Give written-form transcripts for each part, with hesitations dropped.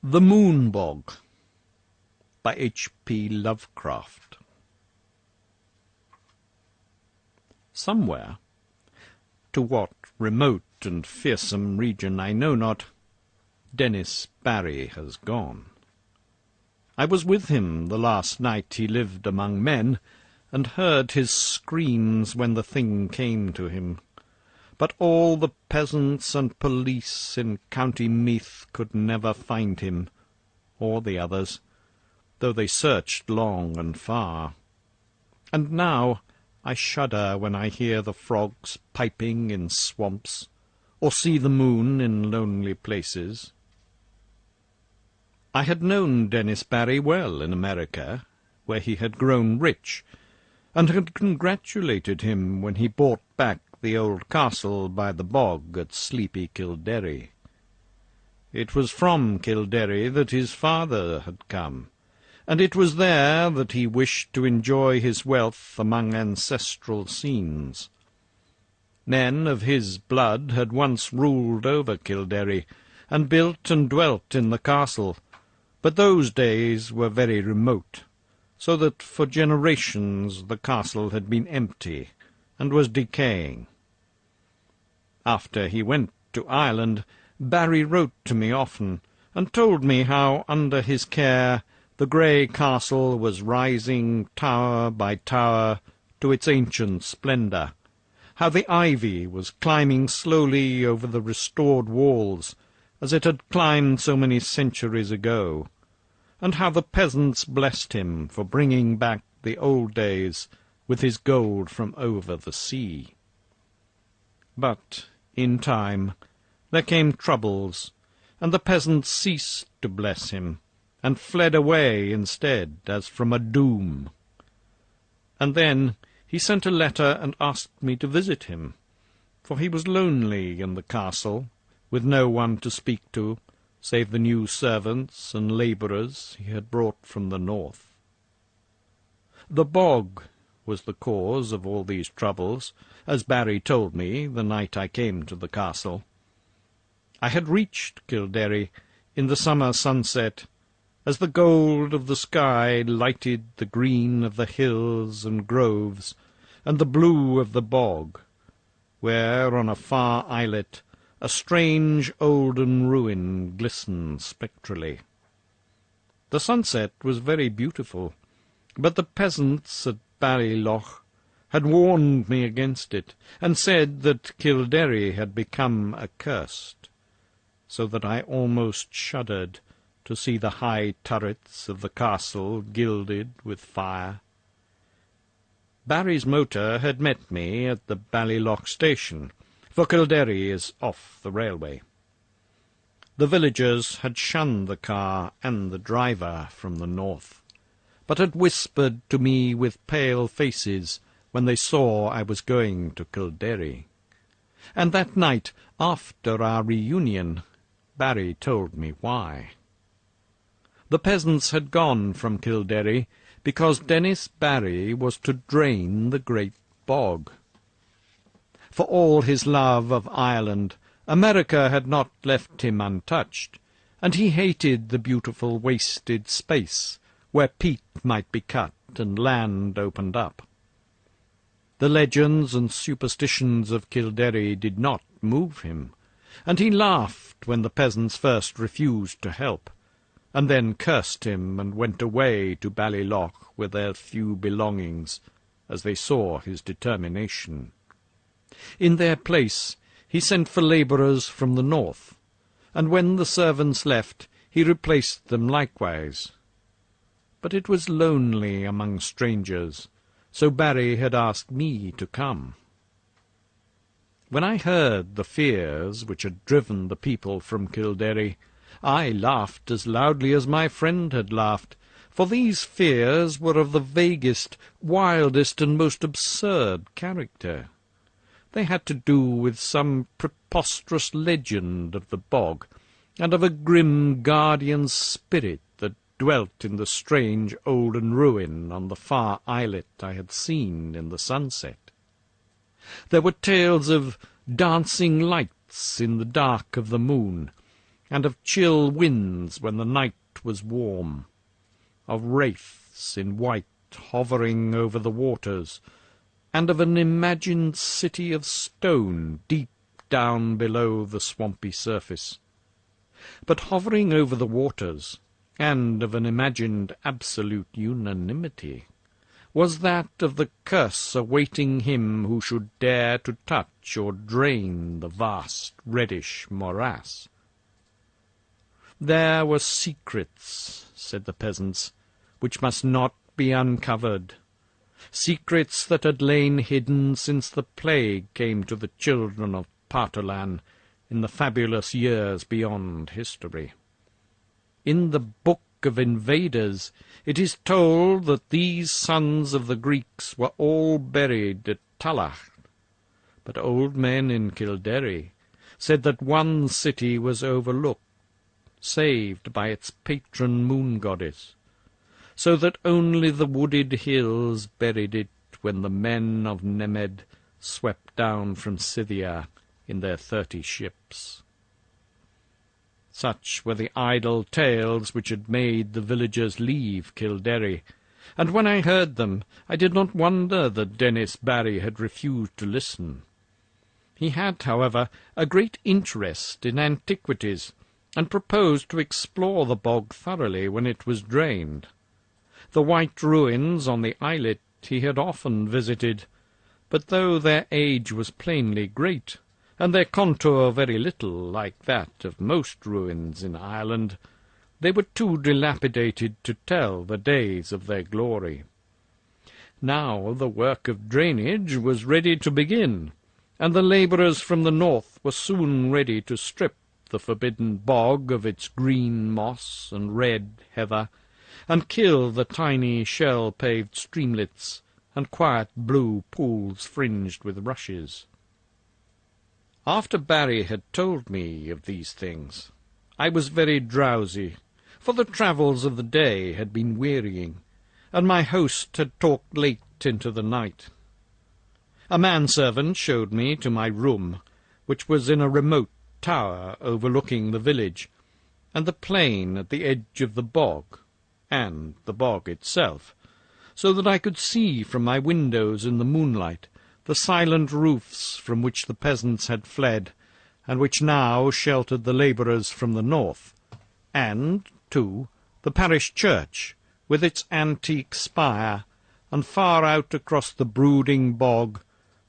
The Moon Bog by H.P. Lovecraft. Somewhere, to what remote and fearsome region I know not, Dennis Barry has gone. I was with him the last night he lived among men, and heard his screams when the thing came to him. But all the peasants and police in County Meath could never find him, or the others, though they searched long and far. And now I shudder when I hear the frogs piping in swamps, or see the moon in lonely places. I had known Dennis Barry well in America, where he had grown rich, and had congratulated him when he bought back the old castle by the bog at sleepy Kildare. It was from Kildare that his father had come, and it was there that he wished to enjoy his wealth among ancestral scenes. Men of his blood had once ruled over Kildare, and built and dwelt in the castle, but those days were very remote, so that for generations the castle had been empty, and was decaying. After he went to Ireland, Barry wrote to me often, and told me how under his care the grey castle was rising tower by tower to its ancient splendour, how the ivy was climbing slowly over the restored walls, as it had climbed so many centuries ago, and how the peasants blessed him for bringing back the old days with his gold from over the sea. But in time there came troubles, and the peasants ceased to bless him, and fled away instead, as from a doom. And then he sent a letter and asked me to visit him, for he was lonely in the castle, with no one to speak to, save the new servants and labourers he had brought from the north. The bog was the cause of all these troubles, as Barry told me the night I came to the castle. I had reached Kildare in the summer sunset, as the gold of the sky lighted the green of the hills and groves, and the blue of the bog, where on a far islet a strange olden ruin glistened spectrally. The sunset was very beautiful, but the peasants at Ballyloch had warned me against it, and said that Kildare had become accursed, so that I almost shuddered to see the high turrets of the castle gilded with fire. Barry's motor had met me at the Ballyloch station, for Kildare is off the railway. The villagers had shunned the car and the driver from the north, but had whispered to me with pale faces when they saw I was going to Kildare. And that night, after our reunion, Barry told me why. The peasants had gone from Kildare because Dennis Barry was to drain the great bog. For all his love of Ireland, America had not left him untouched, and he hated the beautiful wasted space where peat might be cut and land opened up. The legends and superstitions of Kildare did not move him, and he laughed when the peasants first refused to help, and then cursed him and went away to Ballyloch with their few belongings, as they saw his determination. In their place he sent for labourers from the north, and when the servants left he replaced them likewise. But it was lonely among strangers, so Barry had asked me to come. When I heard the fears which had driven the people from Kildare, I laughed as loudly as my friend had laughed, for these fears were of the vaguest, wildest, and most absurd character. They had to do with some preposterous legend of the bog, and of a grim guardian spirit that dwelt in the strange olden ruin on the far islet I had seen in the sunset. There were tales of dancing lights in the dark of the moon, and of chill winds when the night was warm, of wraiths in white hovering over the waters, and of an imagined city of stone deep down below the swampy surface. But hovering over the waters, and of an imagined absolute unanimity, was that of the curse awaiting him who should dare to touch or drain the vast reddish morass. There were secrets, said the peasants, which must not be uncovered, secrets that had lain hidden since the plague came to the children of Partolan in the fabulous years beyond history. In the Book of Invaders it is told that these sons of the Greeks were all buried at Talach, but old men in Kildare said that one city was overlooked, saved by its patron moon goddess, so that only the wooded hills buried it when the men of Nemed swept down from Scythia in their 30 ships. Such were the idle tales which had made the villagers leave Kildare, and when I heard them I did not wonder that Dennis Barry had refused to listen. He had, however, a great interest in antiquities, and proposed to explore the bog thoroughly when it was drained. The white ruins on the islet he had often visited, but though their age was plainly great, and their contour very little like that of most ruins in Ireland, they were too dilapidated to tell the days of their glory. Now the work of drainage was ready to begin, and the labourers from the north were soon ready to strip the forbidden bog of its green moss and red heather, and kill the tiny shell-paved streamlets and quiet blue pools fringed with rushes. After Barry had told me of these things, I was very drowsy, for the travels of the day had been wearying, and my host had talked late into the night. A manservant showed me to my room, which was in a remote tower overlooking the village, and the plain at the edge of the bog, and the bog itself, so that I could see from my windows in the moonlight the silent roofs from which the peasants had fled, and which now sheltered the labourers from the north, and, too, the parish church, with its antique spire, and far out across the brooding bog,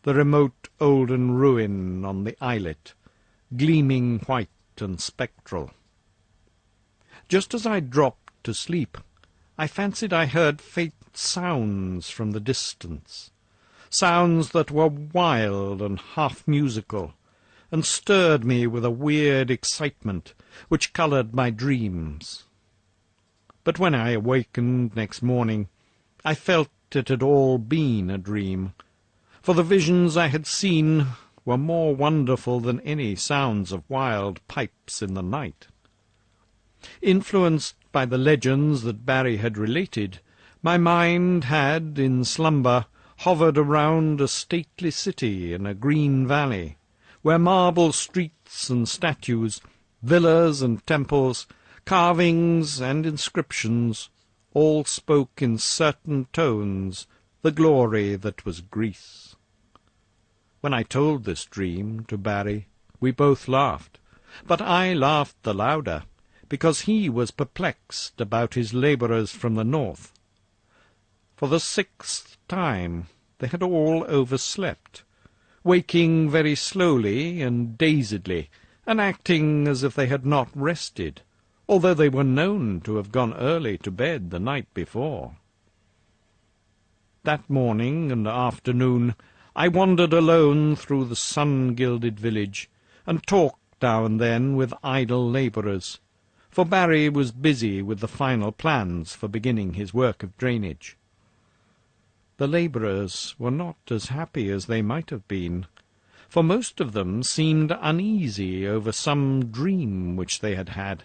the remote olden ruin on the islet, gleaming white and spectral. Just as I dropped to sleep, I fancied I heard faint sounds from the distance, sounds that were wild and half-musical, and stirred me with a weird excitement which coloured my dreams. But when I awakened next morning, I felt it had all been a dream, for the visions I had seen were more wonderful than any sounds of wild pipes in the night. Influenced by the legends that Barry had related, my mind had, in slumber, hovered around a stately city in a green valley, where marble streets and statues, villas and temples, carvings and inscriptions, all spoke in certain tones the glory that was Greece. When I told this dream to Barry, we both laughed, but I laughed the louder, because he was perplexed about his labourers from the north. For the 6th time they had all overslept, waking very slowly and dazedly, and acting as if they had not rested, although they were known to have gone early to bed the night before. That morning and afternoon I wandered alone through the sun-gilded village, and talked now and then with idle labourers, for Barry was busy with the final plans for beginning his work of drainage. The labourers were not as happy as they might have been, for most of them seemed uneasy over some dream which they had had,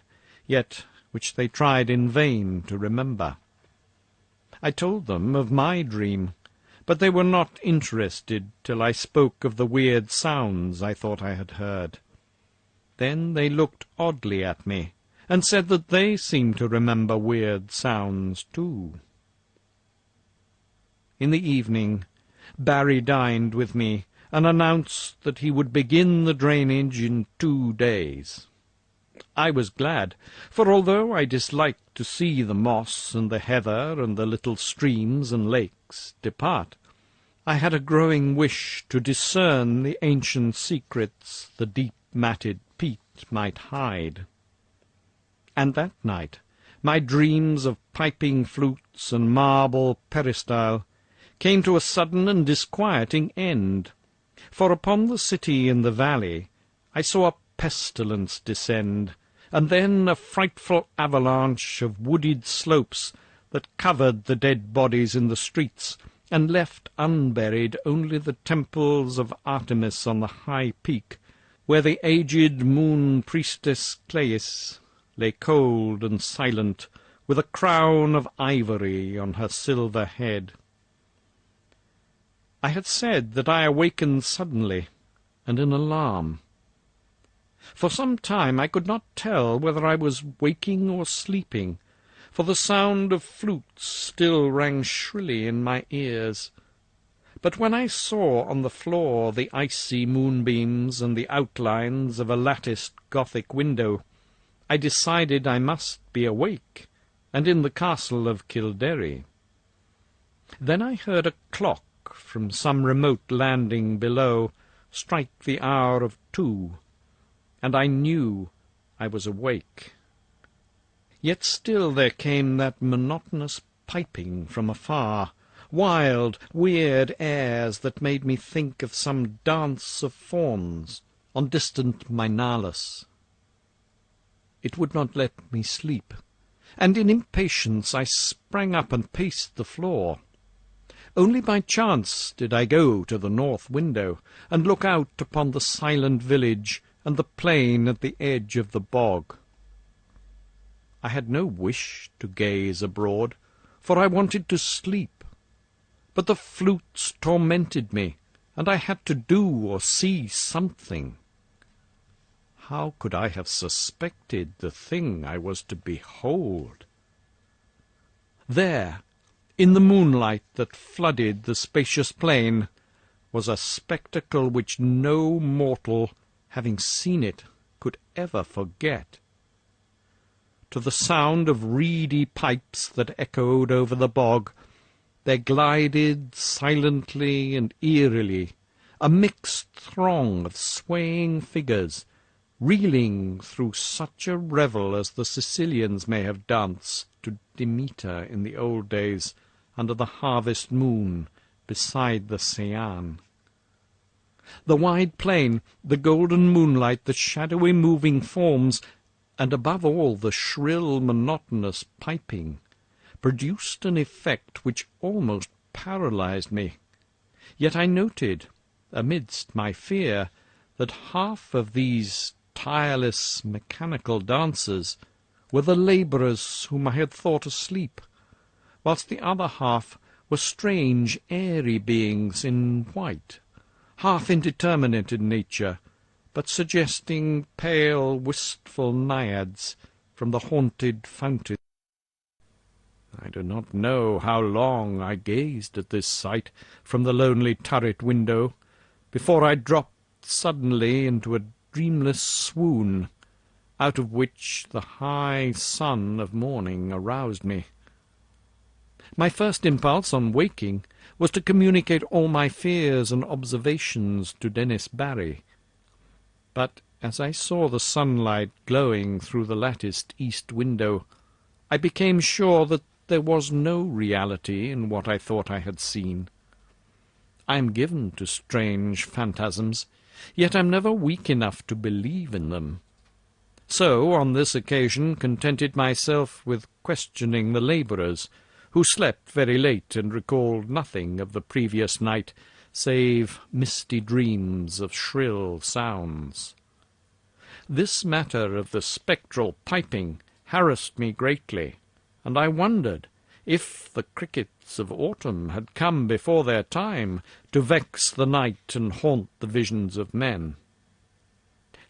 yet which they tried in vain to remember. I told them of my dream, but they were not interested till I spoke of the weird sounds I thought I had heard. Then they looked oddly at me, and said that they seemed to remember weird sounds too. In the evening, Barry dined with me, and announced that he would begin the drainage in 2 days. I was glad, for although I disliked to see the moss and the heather and the little streams and lakes depart, I had a growing wish to discern the ancient secrets the deep matted peat might hide. And that night my dreams of piping flutes and marble peristyle came to a sudden and disquieting end, for upon the city in the valley I saw a pestilence descend, and then a frightful avalanche of wooded slopes that covered the dead bodies in the streets, and left unburied only the temples of Artemis on the high peak, where the aged moon priestess Cleis lay cold and silent, with a crown of ivory on her silver head. I had said that I awakened suddenly, and in alarm. For some time I could not tell whether I was waking or sleeping, for the sound of flutes still rang shrilly in my ears. But when I saw on the floor the icy moonbeams and the outlines of a latticed Gothic window, I decided I must be awake, and in the castle of Kildare. Then I heard a clock from some remote landing below strike the hour of 2, and I knew I was awake. Yet still there came that monotonous piping from afar, wild, weird airs that made me think of some dance of fauns on distant Minalis. It would not let me sleep, and in impatience I sprang up and paced the floor. Only by chance did I go to the north window and look out upon the silent village and the plain at the edge of the bog. I had no wish to gaze abroad, for I wanted to sleep. But the flutes tormented me, and I had to do or see something. How could I have suspected the thing I was to behold? There, in the moonlight that flooded the spacious plain, was a spectacle which no mortal, having seen it, could ever forget. To the sound of reedy pipes that echoed over the bog, there glided silently and eerily a mixed throng of swaying figures, reeling through such a revel as the Sicilians may have danced to Demeter in the old days under the harvest moon beside the Seine. The wide plain, the golden moonlight, the shadowy moving forms, and above all the shrill monotonous piping, produced an effect which almost paralyzed me. Yet I noted, amidst my fear, that half of these tireless mechanical dancers were the labourers whom I had thought asleep, whilst the other half were strange airy beings in white, half indeterminate in nature, but suggesting pale, wistful naiads from the haunted fountain. I do not know how long I gazed at this sight from the lonely turret window before I dropped suddenly into a dreamless swoon, out of which the high sun of morning aroused me. My first impulse on waking was to communicate all my fears and observations to Dennis Barry. But as I saw the sunlight glowing through the latticed east window, I became sure that there was no reality in what I thought I had seen. I am given to strange phantasms, yet am never weak enough to believe in them. So, on this occasion, contented myself with questioning the labourers, who slept very late and recalled nothing of the previous night, save misty dreams of shrill sounds. This matter of the spectral piping harassed me greatly, and I wondered if the crickets of autumn had come before their time to vex the night and haunt the visions of men.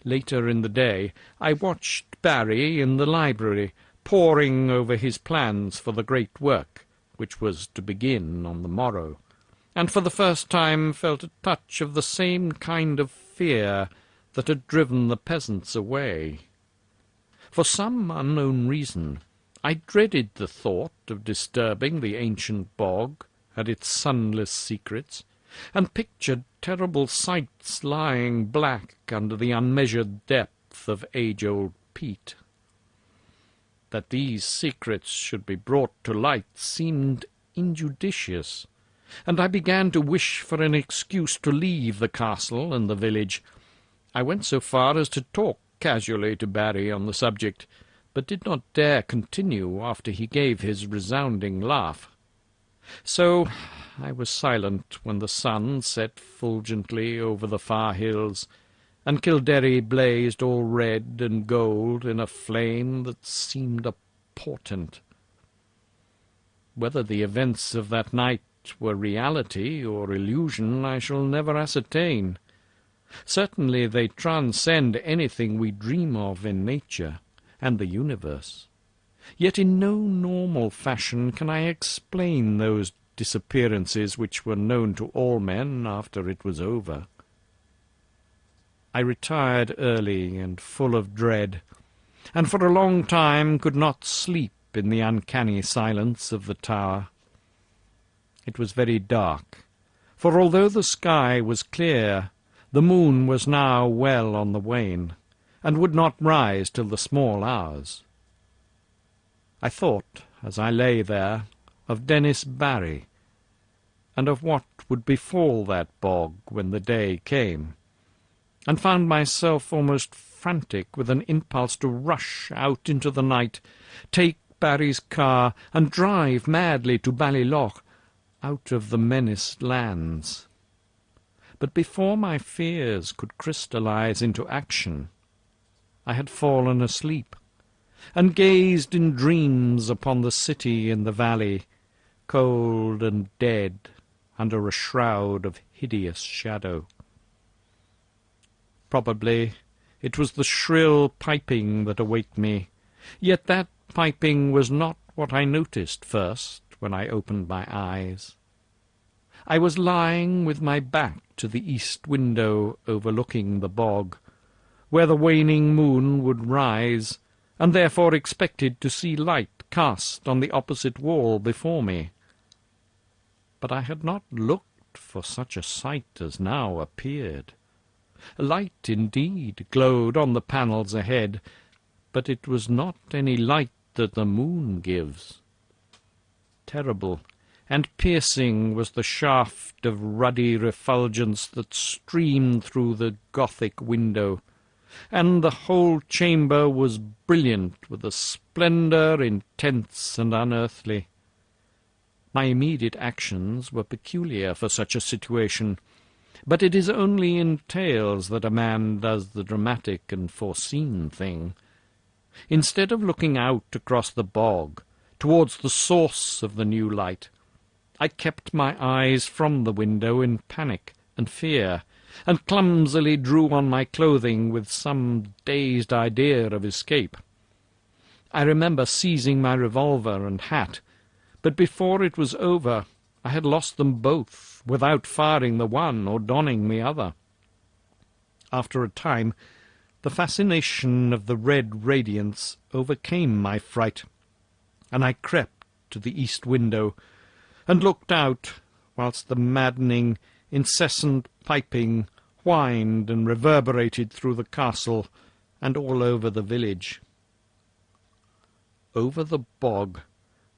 Later in the day I watched Barry in the library, poring over his plans for the great work, which was to begin on the morrow, and for the first time felt a touch of the same kind of fear that had driven the peasants away. For some unknown reason, I dreaded the thought of disturbing the ancient bog and its sunless secrets, and pictured terrible sights lying black under the unmeasured depth of age-old peat. That these secrets should be brought to light seemed injudicious, and I began to wish for an excuse to leave the castle and the village. I went so far as to talk casually to Barry on the subject, but did not dare continue after he gave his resounding laugh. So I was silent when the sun set fulgently over the far hills, and Kildare blazed all red and gold in a flame that seemed a portent. Whether the events of that night were reality or illusion I shall never ascertain. Certainly they transcend anything we dream of in nature and the universe. Yet in no normal fashion can I explain those disappearances which were known to all men after it was over. I retired early and full of dread, and for a long time could not sleep in the uncanny silence of the tower. It was very dark, for although the sky was clear, the moon was now well on the wane, and would not rise till the small hours. I thought, as I lay there, of Dennis Barry, and of what would befall that bog when the day came, and found myself almost frantic with an impulse to rush out into the night, take Barry's car, and drive madly to Ballylough, out of the menaced lands. But before my fears could crystallize into action, I had fallen asleep, and gazed in dreams upon the city in the valley, cold and dead, under a shroud of hideous shadow. Probably it was the shrill piping that awaked me, yet that piping was not what I noticed first when I opened my eyes. I was lying with my back to the east window overlooking the bog, where the waning moon would rise, and therefore expected to see light cast on the opposite wall before me. But I had not looked for such a sight as now appeared. Light indeed glowed on the panels ahead, but it was not any light that the moon gives. Terrible and piercing was the shaft of ruddy refulgence that streamed through the Gothic window, and the whole chamber was brilliant with a splendour intense and unearthly. My immediate actions were peculiar for such a situation, but it is only in tales that a man does the dramatic and foreseen thing. Instead of looking out across the bog, towards the source of the new light, I kept my eyes from the window in panic and fear, and clumsily drew on my clothing with some dazed idea of escape. I remember seizing my revolver and hat, but before it was over I had lost them both, without firing the one or donning the other. After a time, the fascination of the red radiance overcame my fright, and I crept to the east window, and looked out, whilst the maddening, incessant piping whined and reverberated through the castle and all over the village. Over the bog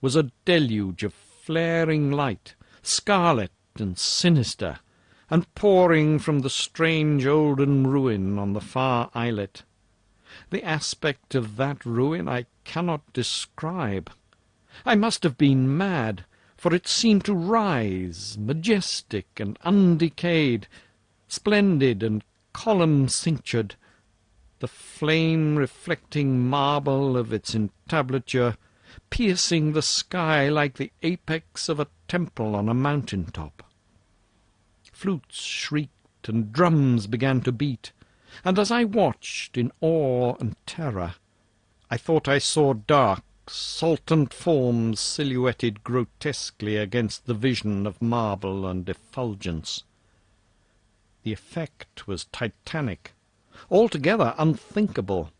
was a deluge of flaring light, scarlet and sinister, and pouring from the strange olden ruin on the far islet. The aspect of that ruin I cannot describe. I must have been mad, for it seemed to rise, majestic and undecayed, splendid and column-cinctured, the flame-reflecting marble of its entablature piercing the sky like the apex of a temple on a mountain-top. Flutes shrieked and drums began to beat, and as I watched in awe and terror, I thought I saw dark, saltant forms silhouetted grotesquely against the vision of marble and effulgence. The effect was titanic, altogether unthinkable,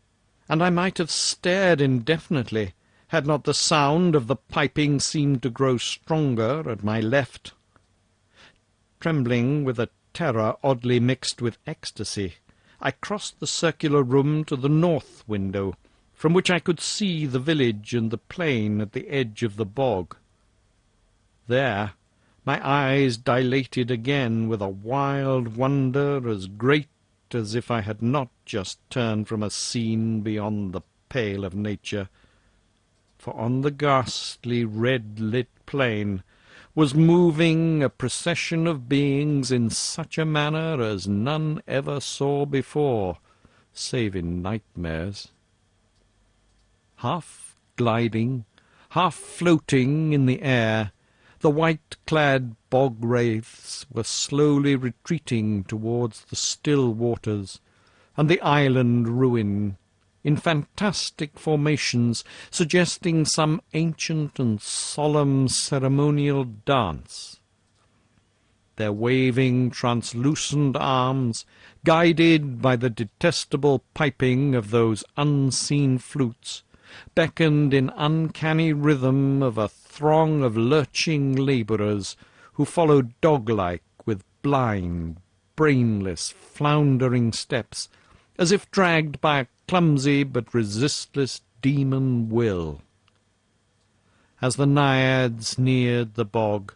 and I might have stared indefinitely, had not the sound of the piping seemed to grow stronger at my left. Trembling with a terror oddly mixed with ecstasy, I crossed the circular room to the north window, from which I could see the village and the plain at the edge of the bog. There my eyes dilated again with a wild wonder as great as if I had not just turned from a scene beyond the pale of nature, for on the ghastly red-lit plain was moving a procession of beings in such a manner as none ever saw before, save in nightmares. Half gliding, half floating in the air, the white-clad bog-wraiths were slowly retreating towards the still waters and the island ruin, in fantastic formations suggesting some ancient and solemn ceremonial dance. Their waving, translucent arms, guided by the detestable piping of those unseen flutes, beckoned in uncanny rhythm of a throng of lurching labourers who followed dog-like with blind, brainless, floundering steps, as if dragged by a clumsy but resistless demon will. As the naiads neared the bog,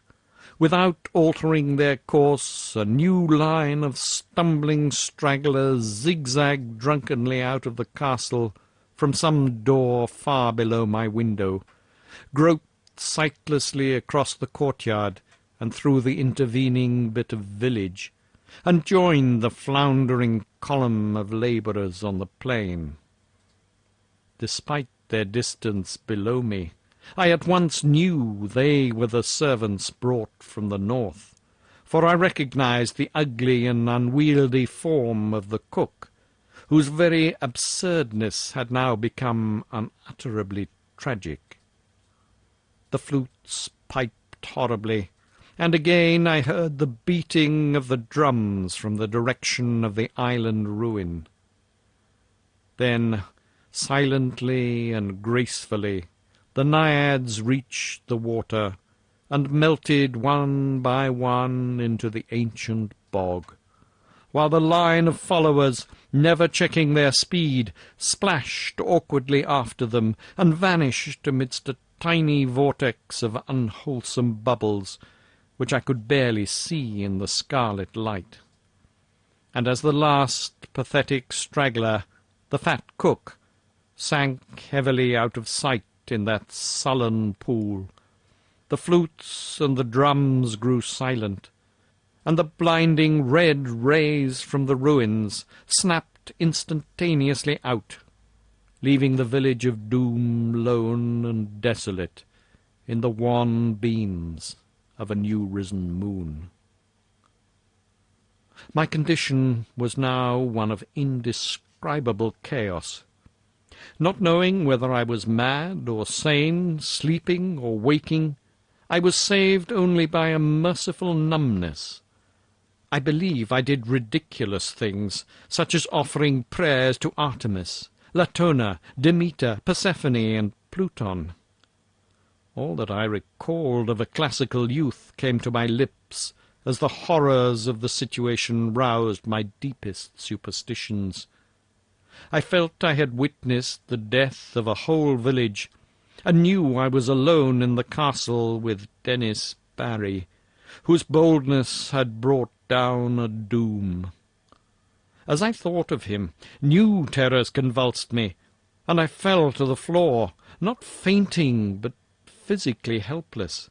without altering their course, a new line of stumbling stragglers zigzagged drunkenly out of the castle from some door far below my window, groped sightlessly across the courtyard and through the intervening bit of village, and joined the floundering column of labourers on the plain. Despite their distance below me, I at once knew they were the servants brought from the north, for I recognized the ugly and unwieldy form of the cook, whose very absurdness had now become unutterably tragic. The flutes piped horribly, and again I heard the beating of the drums from the direction of the island ruin. Then, silently and gracefully, the naiads reached the water, and melted one by one into the ancient bog, while the line of followers, never checking their speed, splashed awkwardly after them, and vanished amidst a tiny vortex of unwholesome bubbles, which I could barely see in the scarlet light. And as the last pathetic straggler, the fat cook, sank heavily out of sight in that sullen pool, the flutes and the drums grew silent, and the blinding red rays from the ruins snapped instantaneously out, leaving the village of doom lone and desolate in the wan beams of a new-risen moon. My condition was now one of indescribable chaos. Not knowing whether I was mad or sane, sleeping or waking, I was saved only by a merciful numbness. I believe I did ridiculous things, such as offering prayers to Artemis, Latona, Demeter, Persephone, and Pluton. All that I recalled of a classical youth came to my lips as the horrors of the situation roused my deepest superstitions. I felt I had witnessed the death of a whole village, and knew I was alone in the castle with Dennis Barry, whose boldness had brought down a doom. As I thought of him, new terrors convulsed me, and I fell to the floor, not fainting, but physically helpless.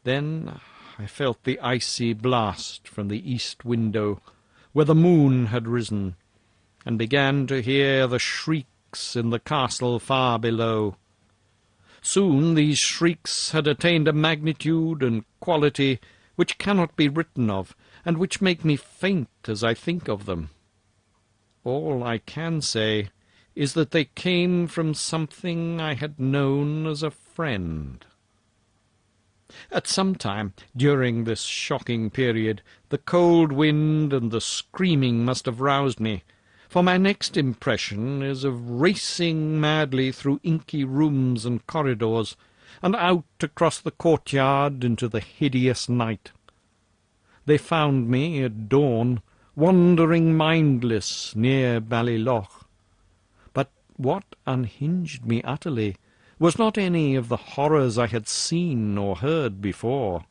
Then I felt the icy blast from the east window, where the moon had risen, and began to hear the shrieks in the castle far below. Soon these shrieks had attained a magnitude and quality which cannot be written of, and which make me faint as I think of them. All I can say is that they came from something I had known as a friend. At some time during this shocking period, the cold wind and the screaming must have roused me, for my next impression is of racing madly through inky rooms and corridors, and out across the courtyard into the hideous night. They found me at dawn, wandering mindless near Ballyloch. But what unhinged me utterly was not any of the horrors I had seen or heard before.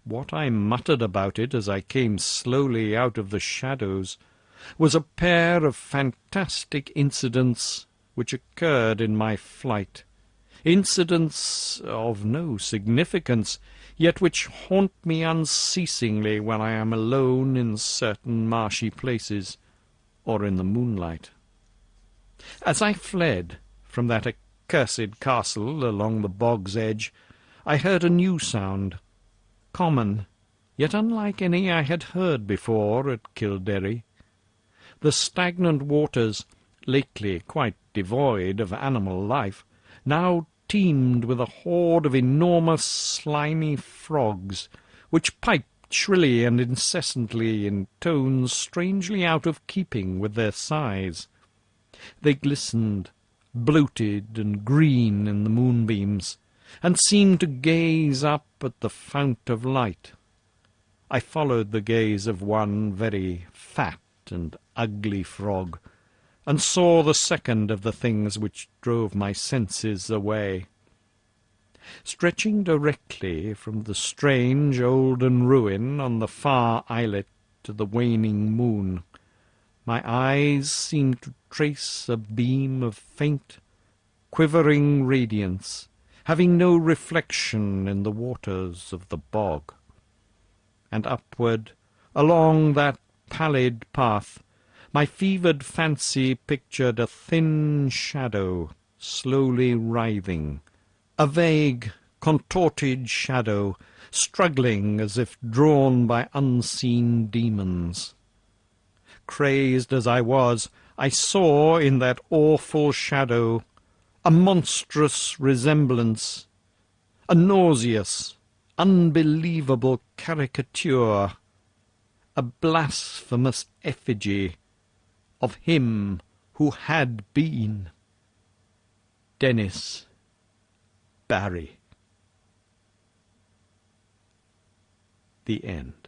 What I muttered about it as I came slowly out of the shadows was a pair of fantastic incidents which occurred in my flight, incidents of no significance, yet which haunt me unceasingly when I am alone in certain marshy places or in the moonlight. As I fled from that accursed castle along the bog's edge, I heard a new sound, common, yet unlike any I had heard before at Kildare. The stagnant waters, lately quite devoid of animal life, now teemed with a horde of enormous slimy frogs, which piped shrilly and incessantly in tones strangely out of keeping with their size. They glistened, bloated and green in the moonbeams, and seemed to gaze up at the fount of light. I followed the gaze of one very fat and ugly frog, and saw the second of the things which drove my senses away. Stretching directly from the strange olden ruin on the far islet to the waning moon, my eyes seemed to trace a beam of faint, quivering radiance, having no reflection in the waters of the bog. And upward, along that pallid path, my fevered fancy pictured a thin shadow slowly writhing, a vague, contorted shadow, struggling as if drawn by unseen demons. Crazed as I was, I saw in that awful shadow a monstrous resemblance, a nauseous, unbelievable caricature, a blasphemous effigy of him who had been Dennis Barry. The end.